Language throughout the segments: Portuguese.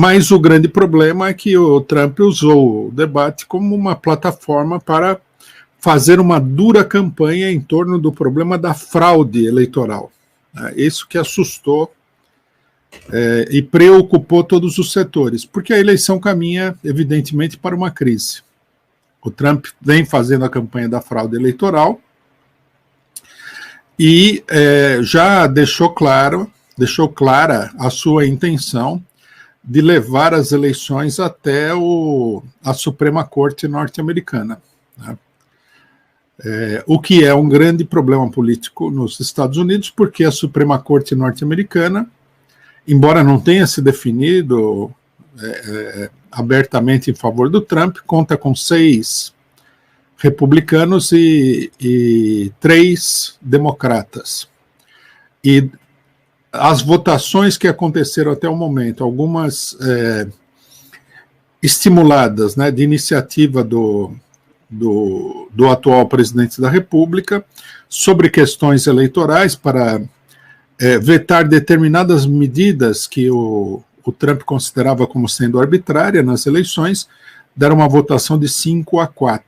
Mas o grande problema é que o Trump usou o debate como uma plataforma para fazer uma dura campanha em torno do problema da fraude eleitoral. Isso que assustou e preocupou todos os setores, porque a eleição caminha, evidentemente, para uma crise. O Trump vem fazendo a campanha da fraude eleitoral e já deixou clara a sua intenção de levar as eleições até a Suprema Corte norte-americana, né? O que é um grande problema político nos Estados Unidos, porque a Suprema Corte norte-americana, embora não tenha se definido abertamente em favor do Trump, conta com 6 republicanos e 3 democratas. E as votações que aconteceram até o momento, algumas estimuladas, né, de iniciativa do atual presidente da República, sobre questões eleitorais para vetar determinadas medidas que o Trump considerava como sendo arbitrárias nas eleições, deram uma votação de 5-4.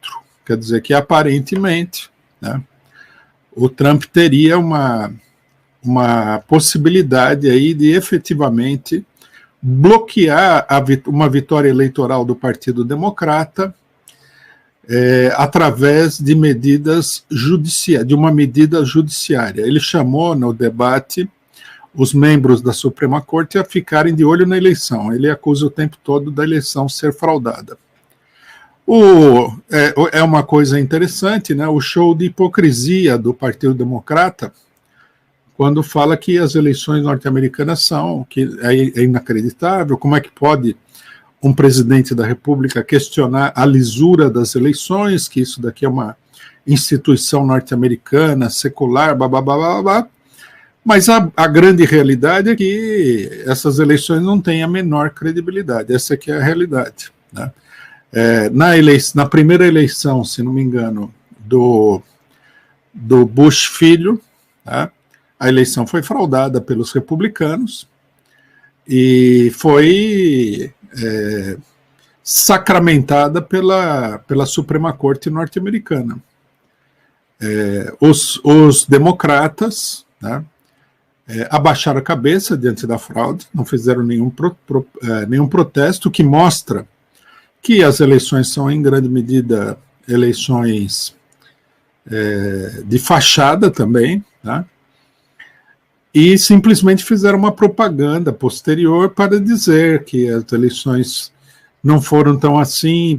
Quer dizer que, aparentemente, né, o Trump teria uma possibilidade aí de efetivamente bloquear uma vitória eleitoral do Partido Democrata através de uma medida judiciária. Ele chamou no debate os membros da Suprema Corte a ficarem de olho na eleição. Ele acusa o tempo todo da eleição ser fraudada. É uma coisa interessante, né, o show de hipocrisia do Partido Democrata, quando fala que as eleições norte-americanas que é inacreditável, como é que pode um presidente da República questionar a lisura das eleições, que isso daqui é uma instituição norte-americana, secular, blá. Mas a grande realidade é que essas eleições não têm a menor credibilidade, essa aqui é a realidade, né? Na primeira eleição, se não me engano, do Bush filho, tá? A eleição foi fraudada pelos republicanos e foi sacramentada pela Suprema Corte norte-americana. Os democratas, né, abaixaram a cabeça diante da fraude, não fizeram nenhum protesto, que mostra que as eleições são, em grande medida, eleições de fachada também, tá? E simplesmente fizeram uma propaganda posterior para dizer que as eleições não foram tão assim,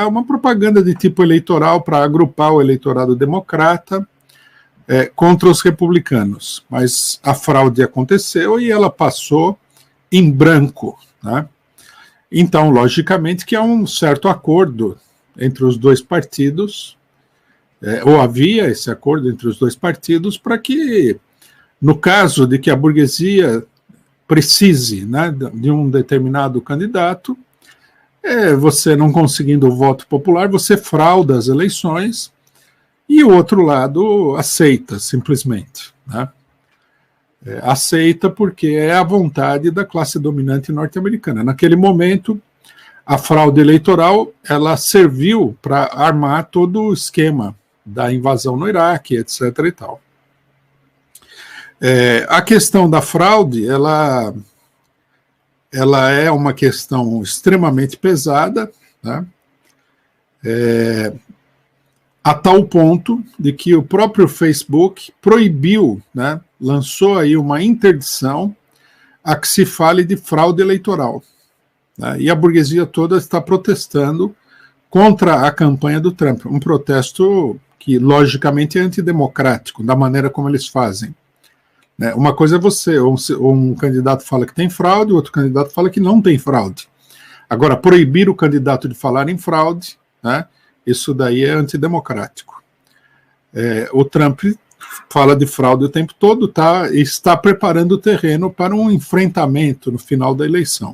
uma propaganda de tipo eleitoral para agrupar o eleitorado democrata contra os republicanos. Mas a fraude aconteceu e ela passou em branco, né? Então, logicamente que há um certo acordo entre os dois partidos, ou havia esse acordo entre os dois partidos para que, no caso de que a burguesia precise, né, de um determinado candidato, você não conseguindo o voto popular, você frauda as eleições e o outro lado aceita, simplesmente, né? Aceita porque é a vontade da classe dominante norte-americana. Naquele momento, a fraude eleitoral ela serviu para armar todo o esquema da invasão no Iraque, etc. e tal. A questão da fraude, ela é uma questão extremamente pesada, né? A tal ponto de que o próprio Facebook proibiu, né, lançou aí uma interdição a que se fale de fraude eleitoral, né? E a burguesia toda está protestando contra a campanha do Trump, um protesto que logicamente é antidemocrático, da maneira como eles fazem. Uma coisa é um candidato fala que tem fraude, o outro candidato fala que não tem fraude. Agora, proibir o candidato de falar em fraude, né, isso daí é antidemocrático. O Trump fala de fraude o tempo todo, está preparando o terreno para um enfrentamento no final da eleição.